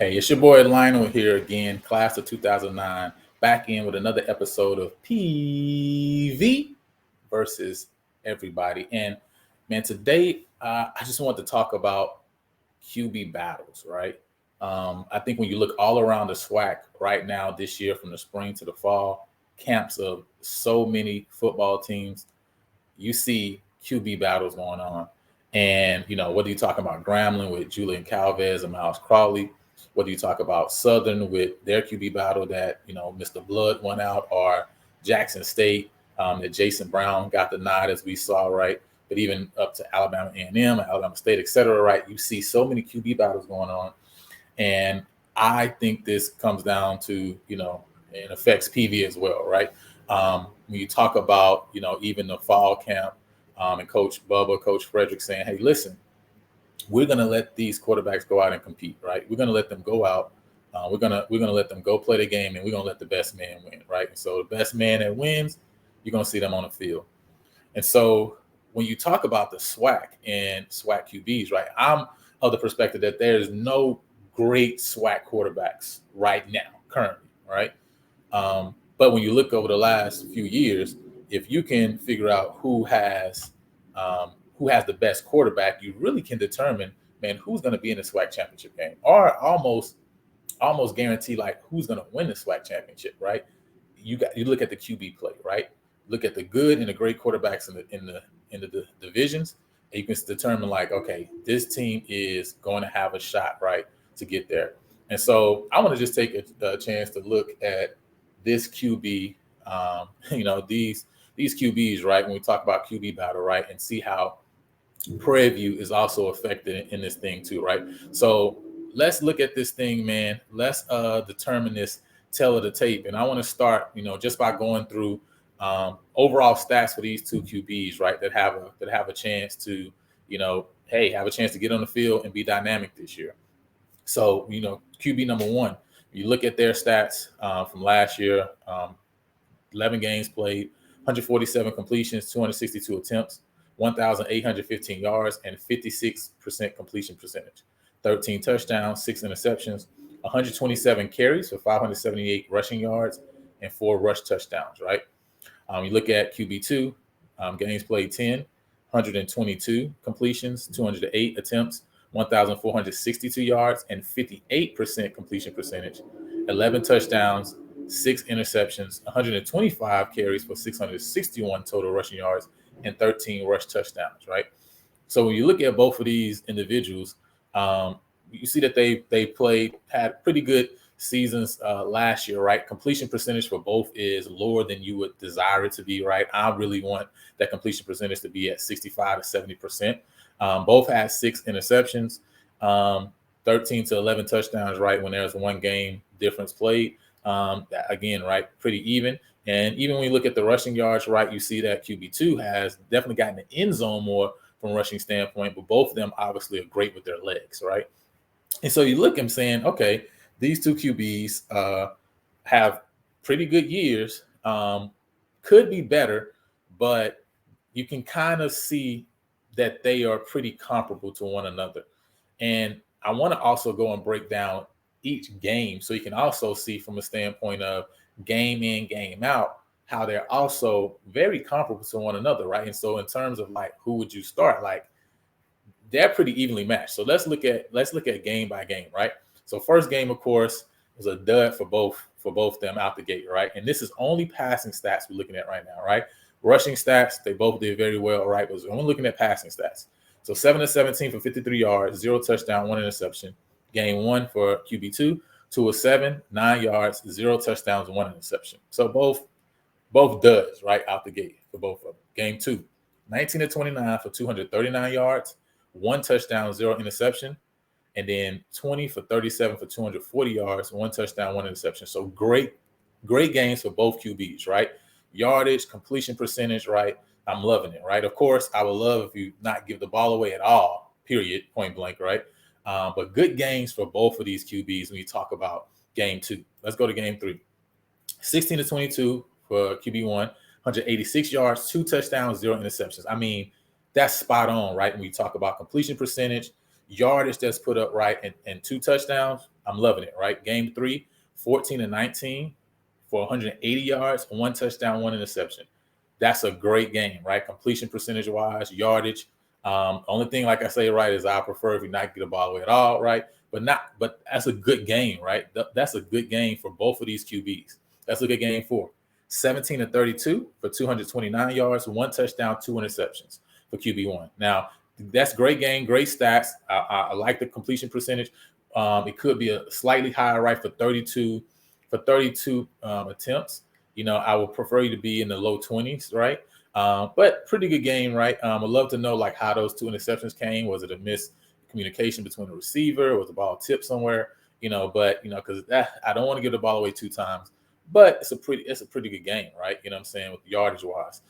Hey, it's your boy Lionel here again, class of 2009, back in with another episode of PV versus everybody. And man, today I just want to talk about QB battles, right? I think when you look all around the SWAC right now this year, from the spring to the fall, camps of so many football teams, you see QB battles going on. And, whether you talk about Grambling with Julian Calvez and Miles Crawley, whether you talk about Southern with their QB battle that, Mr. Blood won out, or Jackson State, that Jason Brown got the nod, as we saw, right? But even up to Alabama A&M, Alabama State, et cetera, right? You see so many QB battles going on. And I think this comes down to, it affects PV as well, right? When you talk about, even the fall camp, and Coach Bubba, Coach Frederick saying, hey, listen, we're going to let these quarterbacks go out and compete, right? We're going to let them go out. We're gonna let them go play the game, and we're going to let the best man win, right? And so the best man that wins, you're going to see them on the field. And so when you talk about the SWAC and SWAC QBs, right, I'm of the perspective that there's no great SWAC quarterbacks right now, currently, right? But when you look over the last few years, if you can figure out who has the best quarterback, you really can determine, man, who's going to be in the SWAC championship game, or almost guarantee like who's going to win the SWAC championship, right? You look at the QB play, right? Look at the good and the great quarterbacks in the divisions, and you can determine like, okay, this team is going to have a shot, right, to get there. And so I want to just take a chance to look at this QB, these QBs, right? When we talk about QB battle, right, and see how Prairie View is also affected in this thing too, right? So let's look at this thing, man. Let's determine this tail of the tape. And I want to start, just by going through overall stats for these two QBs, right? That have a chance to, have a chance to get on the field and be dynamic this year. So, QB number one, you look at their stats from last year, 11 games played, 147 completions, 262 attempts, 1,815 yards, and 56% completion percentage. 13 touchdowns, 6 interceptions, 127 carries for 578 rushing yards, and 4 rush touchdowns, right? You look at QB2, games played 10, 122 completions, 208 attempts, 1,462 yards, and 58% completion percentage, 11 touchdowns, 6 interceptions, 125 carries for 661 total rushing yards, and 13 rush touchdowns, right? So when you look at both of these individuals, you see that they had pretty good seasons last year, right? Completion percentage for both is lower than you would desire it to be, right? I really want that completion percentage to be at 65 to 70%. Both had 6 interceptions, 13 to 11 touchdowns, right? When there's one game difference played. Again, right, pretty even. And even when you look at the rushing yards, right, you see that QB2 has definitely gotten the end zone more from a rushing standpoint, but both of them obviously are great with their legs, right? And so you look at them saying, okay, these two QBs have pretty good years, could be better, but you can kind of see that they are pretty comparable to one another. And I want to also go and break down each game so you can also see from a standpoint of game in, game out, how they're also very comparable to one another, right? And so in terms of like who would you start, like they're pretty evenly matched. So let's look at game by game, right? So first game, of course, was a dud for both them out the gate, right? And this is only passing stats we're looking at right now, right? Rushing stats, they both did very well, right? But we're only looking at passing stats. So 7-17 for 53 yards, 0 touchdown, 1 interception. Game 1 for QB2, 2 of 7, 9 yards, 0 touchdowns, 1 interception. So both duds right out the gate for both of them. Game 2, 19-29 for 239 yards, 1 touchdown, 0 interception. And then 20 for 37 for 240 yards, 1 touchdown, 1 interception. So great games for both QBs, right? Yardage, completion percentage, right? I'm loving it, right? Of course, I would love if you not give the ball away at all, period, point blank, right? But good games for both of these QBs when you talk about game 2. Let's go to game 3. 16-22 for QB1, 186 yards, 2 touchdowns, 0 interceptions. I mean, that's spot on, right? When we talk about completion percentage, yardage that's put up, right, and 2 touchdowns, I'm loving it, right? Game 3, 14-19 for 180 yards, 1 touchdown, 1 interception. That's a great game, right? Completion percentage wise, yardage. Only thing, like I say, right, is I prefer if you not get the ball away at all, right? But that's a good game, right? That's a good game for both of these QBs. Let's look at game 4. 17-32 for 229 yards, 1 touchdown, 2 interceptions for QB1. Now, that's great game, great stats. I like the completion percentage. It could be a slightly higher, right, for 32 attempts. I would prefer you to be in the low 20s, right? But pretty good game, right? I'd love to know like how those 2 interceptions came. Was it a miscommunication between the receiver? Was the ball tipped somewhere? But because I don't want to give the ball away 2 times. But it's a pretty good game, right? You know what I'm saying, with yardage wise.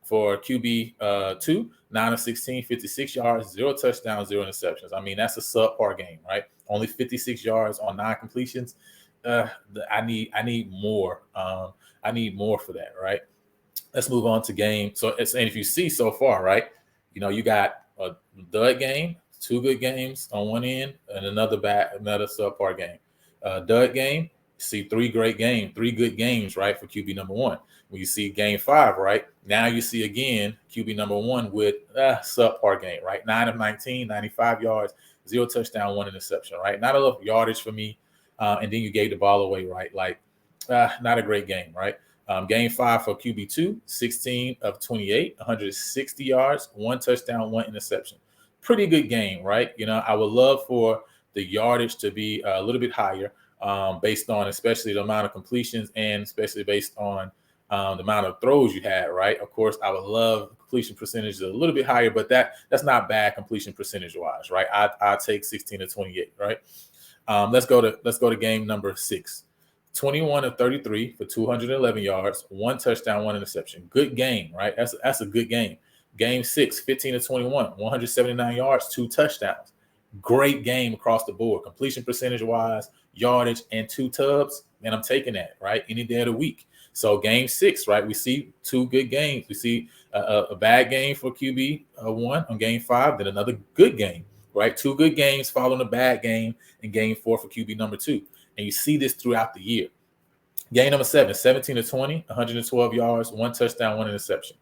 For QB 2, 9 of 16, 56 yards, 0 touchdowns, 0 interceptions. I mean, that's a subpar game, right? Only 56 yards on 9 completions. I need more. I need more for that, right? Let's move on to game. So it's, and if you see so far, right, you got a dud game, 2 good games on one end, and another subpar game. Dud game, see 3 good games, right, for QB number 1. When you see game 5, right, now you see again QB number 1 with a subpar game, right? 9 of 19, 95 yards, 0 touchdown, 1 interception, right? Not enough yardage for me. And then you gave the ball away, right? Like, not a great game, right? Game 5 for QB2, 16 of 28, 160 yards, 1 touchdown, 1 interception. Pretty good game, right? I would love for the yardage to be a little bit higher, based on especially the amount of completions and especially based on the amount of throws you had, right? Of course, I would love completion percentage a little bit higher, but that's not bad completion percentage wise, right? I'd take 16 to 28, right? Let's go to game number 6. 21 of 33 for 211 yards, 1 touchdown, 1 interception. Good game, right? That's a good game. Game 6, 15 of 21, 179 yards, 2 touchdowns. Great game across the board. Completion percentage wise, yardage, and 2 tubs. Man, I'm taking that, right? Any day of the week. So game 6, right? We see 2 good games. We see a bad game for QB 1 on game 5, then another good game, right? 2 good games following a bad game in game 4 for QB number 2. And you see this throughout the year. Game number 7, 17 to 20, 112 yards, 1 touchdown, 1 interception.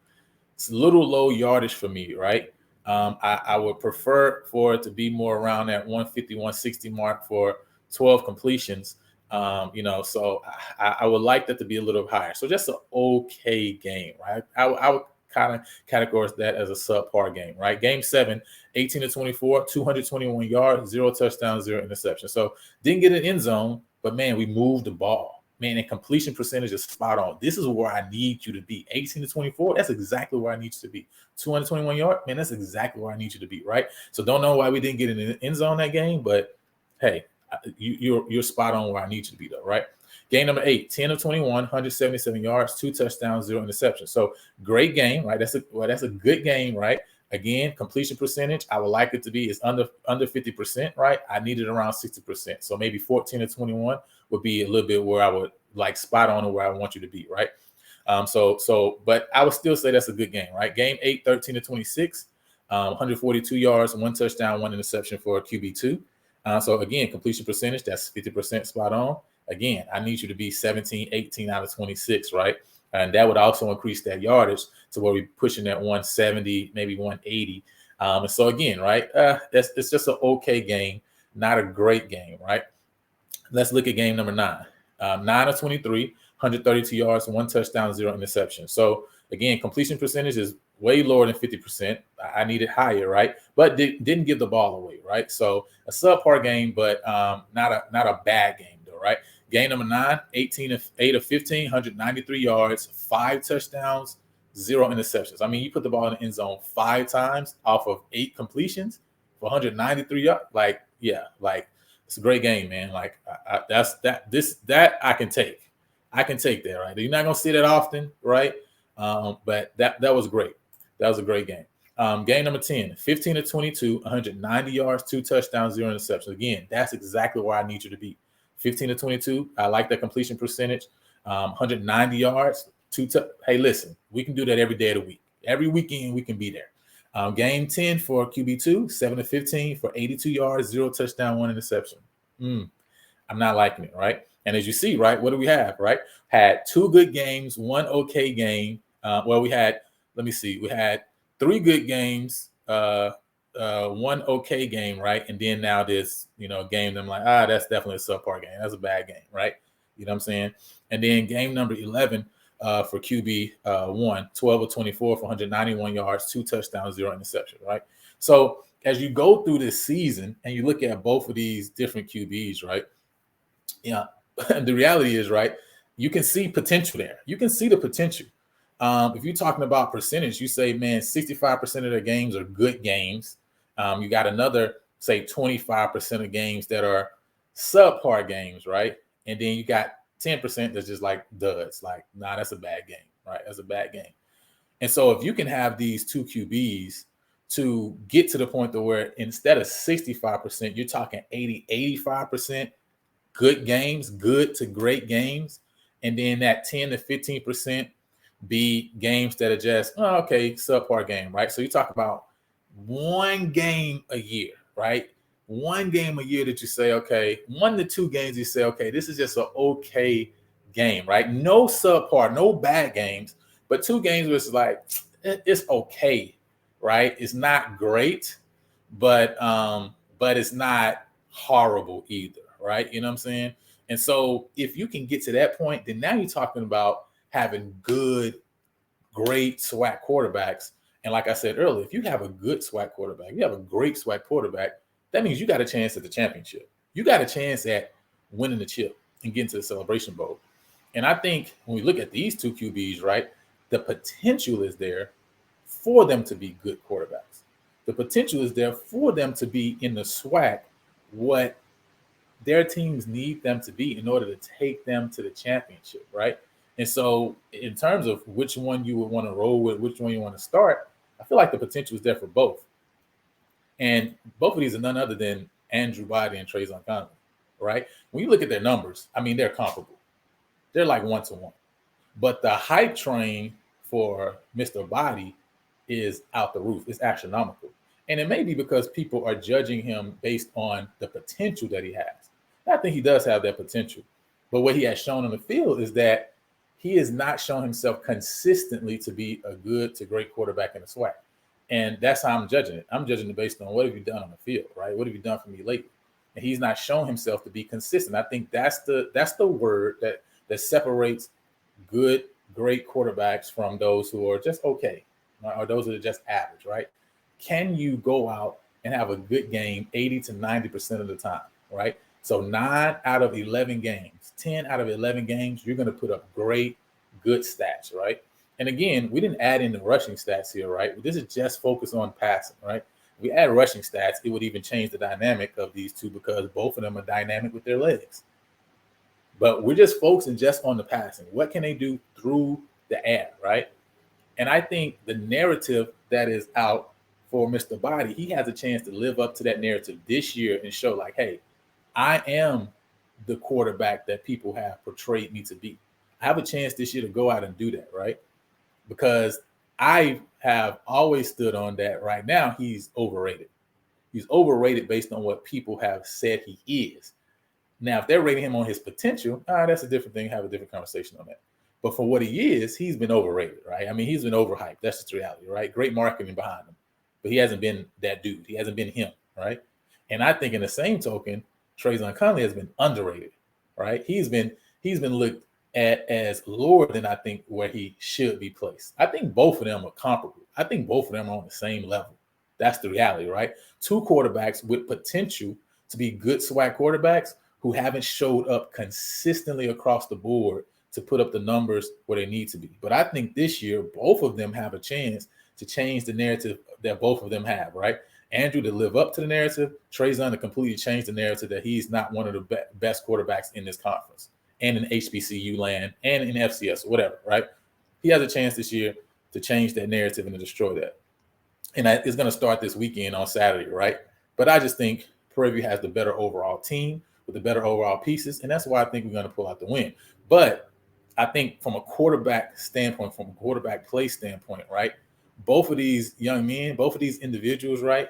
It's a little low yardage for me, right? I would prefer for it to be more around that 150, 160 mark for 12 completions. So I would like that to be a little higher. So just an okay game, right? I would kind of categorize that as a subpar game, right? Game 7, 18 to 24, 221 yards, 0 touchdowns, 0 interception. So didn't get an end zone, but man, we moved the ball. Man, and completion percentage is spot on. This is where I need you to be. 18 to 24, that's exactly where I need you to be. 221 yards, man, that's exactly where I need you to be, right? So don't know why we didn't get in the end zone that game, but hey, you're spot on where I need you to be, though, right? Game number 8, 10 of 21, 177 yards, 2 touchdowns, 0 interceptions. So great game, right? That's a good game, right? Again, completion percentage, I would like it to be is under 50%, right? I need it around 60%. So maybe 14 to 21 would be a little bit where I would like spot on where I want you to be, right? But I would still say that's a good game, right? Game 8, 13 to 26, 142 yards, 1 touchdown, 1 interception for QB2. So again, completion percentage, that's 50% spot on. Again, I need you to be 17, 18 out of 26, right? And that would also increase that yardage to where we're pushing that 170, maybe 180. And so again, right, it's just an okay game, not a great game, right? Let's look at game number 9. 9 of 23, 132 yards, 1 touchdown, 0 interception. So again, completion percentage is way lower than 50%. I need it higher, right? But didn't give the ball away, right? So a subpar game, but not a bad game, though, right? Game number 9, 8 of 15, 193 yards, 5 touchdowns, 0 interceptions. I mean, you put the ball in the end zone 5 times off of 8 completions for 193 yards. Like, yeah, like it's a great game, man. Like that I can take. I can take that, right? You're not gonna see that often, right? But that was great. That was a great game. Game number 10, 15 to 22, 190 yards, 2 touchdowns, 0 interceptions. Again, that's exactly where I need you to be. 15 to 22. I like that completion percentage. 190 yards. Hey, listen, we can do that every day of the week. Every weekend we can be there. Game 10 for QB2, 7 of 15 for 82 yards, 0 touchdown, 1 interception. I'm not liking it, right? And as you see, right, what do we have, right? Had 2 good games, 1 okay game. We had 3 good games, 1 okay game, right? And then now this, game that I'm like, that's definitely a subpar game. That's a bad game, right? You know what I'm saying? And then game number 11 for QB 1, 12 of 24 for 191 yards, 2 touchdowns, 0 interception, right? So as you go through this season and you look at both of these different QBs, right? Yeah, the reality is, right, you can see potential there. You can see the potential. If you're talking about percentage, you say, man, 65% of their games are good games. You got another, say, 25% of games that are subpar games, right? And then you got 10% that's just like duds. Like, nah, that's a bad game, right? That's a bad game. And so if you can have these 2 QBs to get to the point to where instead of 65%, you're talking 80, 85% good games, good to great games, and then that 10 to 15% be games that are just, subpar game, right? So you talk about 1 game a year, right? 1 game a year that you say, okay, 1 to 2 games you say, okay, this is just an okay game, right? No subpar, no bad games, but 2 games where it's like, it's okay, right? It's not great, but it's not horrible either, right? You know what I'm saying? And so if you can get to that point, then now you're talking about having good, great SWAC quarterbacks. And like I said earlier, if you have a good SWAC quarterback, you have a great SWAC quarterback, that means you got a chance at the championship. You got a chance at winning the chip and getting to the Celebration Bowl. And I think when we look at these 2 QBs, right, the potential is there for them to be good quarterbacks. The potential is there for them to be in the SWAC what their teams need them to be in order to take them to the championship, right? And so in terms of which one you would want to roll with, which one you want to start, I feel like the potential is there for both. And both of these are none other than Andrew Body and Traezon Conley, right? When you look at their numbers, I mean, they're comparable. They're like 1-to-1. But the hype train for Mr. Body is out the roof. It's astronomical. And it may be because people are judging him based on the potential that he has. And I think he does have that potential. But what he has shown on the field is that he has not shown himself consistently to be a good to great quarterback in the SWAC. And that's how I'm judging it. I'm judging it based on what have you done on the field, right? What have you done for me lately? And he's not shown himself to be consistent. I think that's the word that separates good, great quarterbacks from those who are just okay, or those that are just average, right? Can you go out and have a good game 80 to 90% of the time, right? So 9 out of 11 games, 10 out of 11 games, you're going to put up great, good stats, right? And again, we didn't add in the rushing stats here, right? This is just focused on passing, right? If we add rushing stats, it would even change the dynamic of these two because both of them are dynamic with their legs. But we're just focusing just on the passing. What can they do through the air, right? And I think the narrative that is out for Mr. Body, he has a chance to live up to that narrative this year and show like, hey, I am the quarterback that people have portrayed me to be. I have a chance this year to go out and do that, right? Because I have always stood on that. Right now, he's overrated. He's overrated based on what people have said he is. Now, if they're rating him on his potential, that's a different thing. Have a different conversation on that. But for what he is, he's been overrated, right? I mean, he's been overhyped. That's just reality, right? Great marketing behind him. But he hasn't been that dude. He hasn't been him, right? And I think in the same token, Traezon Conley has been underrated, right? He's been looked at as lower than I think where he should be placed. I think both of them are comparable. I think both of them are on the same level. That's the reality, right? 2 quarterbacks with potential to be good SWAC quarterbacks who haven't showed up consistently across the board to put up the numbers where they need to be. But I think this year, both of them have a chance to change the narrative that both of them have, right? Andrew to live up to the narrative, Traezon to completely change the narrative that he's not one of the best quarterbacks in this conference and in HBCU land and in FCS or whatever, right? He has a chance this year to change that narrative and to destroy that. And it's going to start this weekend on Saturday, right? But I just think Prairie View has the better overall team with the better overall pieces, and that's why I think we're going to pull out the win. But I think from a quarterback standpoint, from a quarterback play standpoint, right, both of these young men, both of these individuals, right,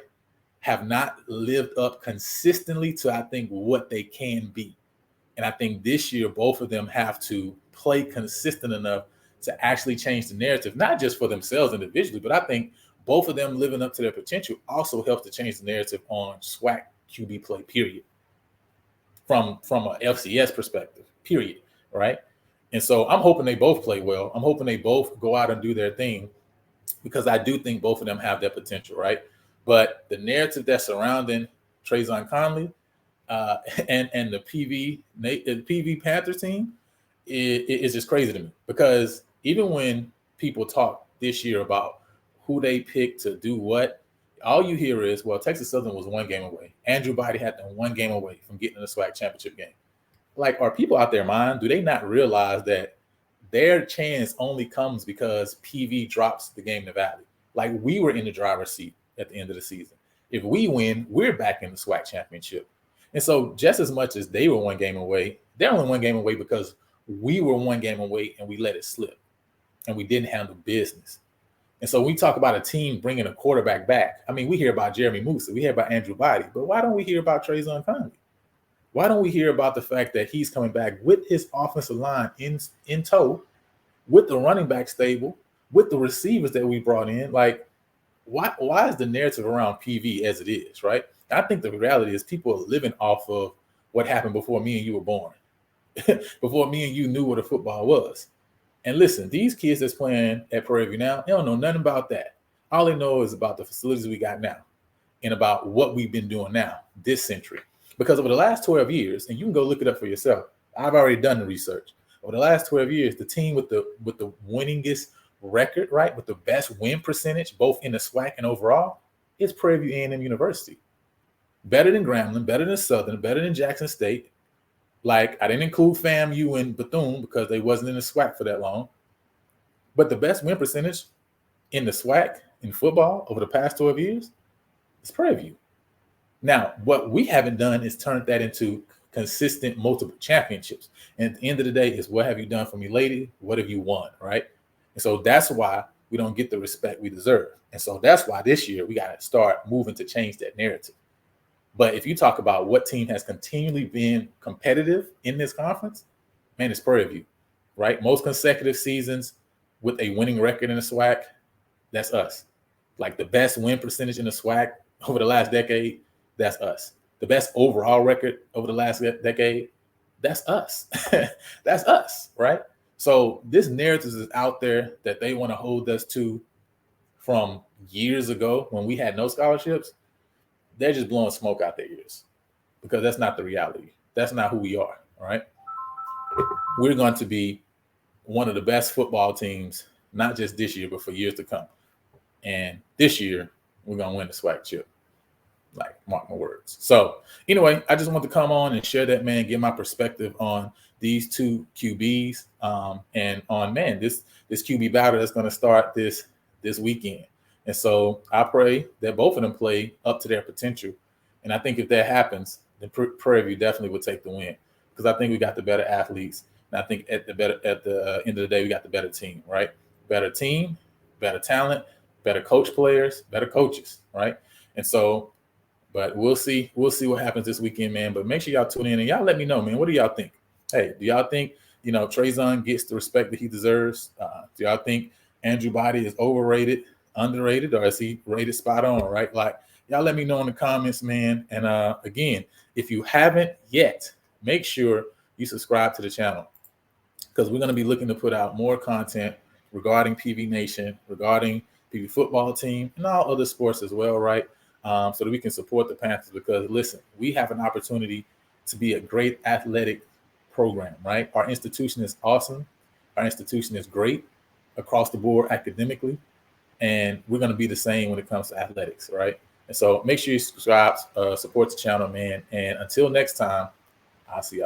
have not lived up consistently to, I think, what they can be. And I think this year, both of them have to play consistent enough to actually change the narrative, not just for themselves individually, but I think both of them living up to their potential also helps to change the narrative on SWAC QB play, period. From a FCS perspective, period, right? And so I'm hoping they both play well. I'm hoping they both go out and do their thing, because I do think both of them have that potential, right? But the narrative that's surrounding Trayvon Conley and the PV Panther team is just crazy to me, because even when people talk this year about who they picked to do what, all you hear is, well, Texas Southern was one game away. Andrew Body had them one game away from getting in the SWAC championship game. Like, are people out their mind? Do they not realize that their chance only comes because PV drops the game to Valley? Like, we were in the driver's seat at the end of the season. If we win, we're back in the SWAC championship. And so just as much as they were one game away, they're only one game away because we were one game away and we let it slip and we didn't handle business. And so we talk about a team bringing a quarterback back. I mean, we hear about Jeremy Musa, we hear about Andrew Body, but why don't we hear about Trayvon Conley? Why don't we hear about the fact that he's coming back with his offensive line in tow, with the running back stable, with the receivers that we brought in? Like, why is the narrative around PV as it is, right? I think the reality is people are living off of what happened before me and you were born, before me and you knew what a football was. And listen, these kids that's playing at Prairie View now, they don't know nothing about that. All they know is about the facilities we got now and about what we've been doing now this century. Because over the last 12 years, and you can go look it up for yourself, I've already done the research. Over the last 12 years, the team with the winningest record, right, with the best win percentage, both in the SWAC and overall, is Prairie View A&M University. Better than Grambling, better than Southern, better than Jackson State. Like, I didn't include FAMU and Bethune because they wasn't in the SWAC for that long. But the best win percentage in the SWAC in football over the past 12 years is Prairie View. Now, what we haven't done is turned that into consistent multiple championships. And at the end of the day, is what have you done for me, lady? What have you won, right? And so that's why we don't get the respect we deserve. And so that's why this year we got to start moving to change that narrative. But if you talk about what team has continually been competitive in this conference, man, it's Prairie View, right? Most consecutive seasons with a winning record in the SWAC, that's us. Like, the best win percentage in the SWAC over the last decade, that's us. The best overall record over the last decade, that's us. That's us, right? So this narrative is out there that they want to hold us to from years ago when we had no scholarships. They're just blowing smoke out their ears, because that's not the reality. That's not who we are, all right? We're going to be one of the best football teams, not just this year, but for years to come. And this year, we're going to win the SWAC chip. Like, mark my words. So anyway, I just want to come on and share that, man, get my perspective on these two QBs and on, man, this QB battle that's going to start this weekend. And so I pray that both of them play up to their potential. And I think if that happens, then Prairie View definitely will take the win, because I think we got the better athletes. And I think at the end of the day, we got the better team, right? Better team, better talent, better coach players, better coaches, right? And so, but we'll see what happens this weekend, man. But make sure y'all tune in and y'all let me know, man. What do y'all think? Hey, do y'all think, Trayvon gets the respect that he deserves? Do y'all think Andrew Body is overrated, underrated, or is he rated spot on, right? Like, y'all let me know in the comments, man. And again, if you haven't yet, make sure you subscribe to the channel, because we're going to be looking to put out more content regarding PV Nation, regarding PV football team, and all other sports as well, right? So that we can support the Panthers, because listen, we have an opportunity to be a great athletic program, right? Our institution is awesome. Our institution is great across the board academically, and we're going to be the same when it comes to athletics, right? And so make sure you subscribe, support the channel, man. And until next time, I'll see y'all.